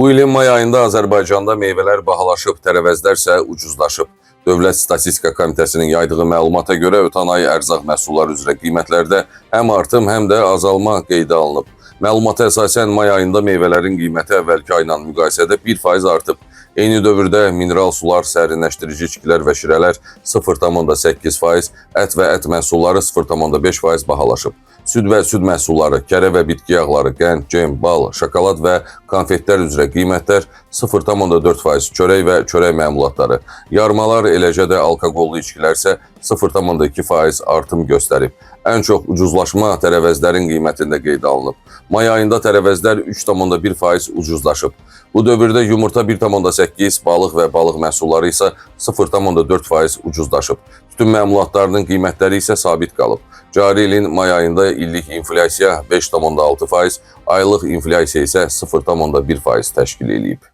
Bu ilin may ayında Azərbaycanda meyvələr bahalaşıb, tərəvəzlər isə ucuzlaşıb. Dövlət Statistika Komitəsinin yaydığı məlumata görə ötən ay ərzaq məhsulları üzrə qiymətlərdə həm artım, həm də azalma qeydə alınıb. Məlumata əsasən may ayında meyvələrin qiyməti əvvəlki ayla müqayisədə 1% artıb. Eyni dövrdə mineral sular, sərinləşdirici içkilər və şirələr 0,8%, ət və ət məhsulları 0,5% bahalaşıb. Süd və süd məhsulları, kərə və bitki yağları, qənd, cem, bal, şokolad və konfetlər üzrə qiymətlər 0,4%, çörək və çörək məmulatları, yarmalar, eləcə də alkoqollu içkilər isə 0,2% artım göstərib. Ən çox ucuzlaşma tərəvəzlərin qiymətində qeydə alınıb. May ayında tərəvəzlər 3,1% ucuzlaşıb. Bu dövrdə yumurta 1,8%, balıq və balıq məhsulları isə 0,4% ucuzlaşıb. Tütün məmulatlarının qiymətləri isə sabit qalıb. Cari ilin may ayında illik inflyasiya 5,6%, aylıq inflyasiya isə 0,1% təşkil edib.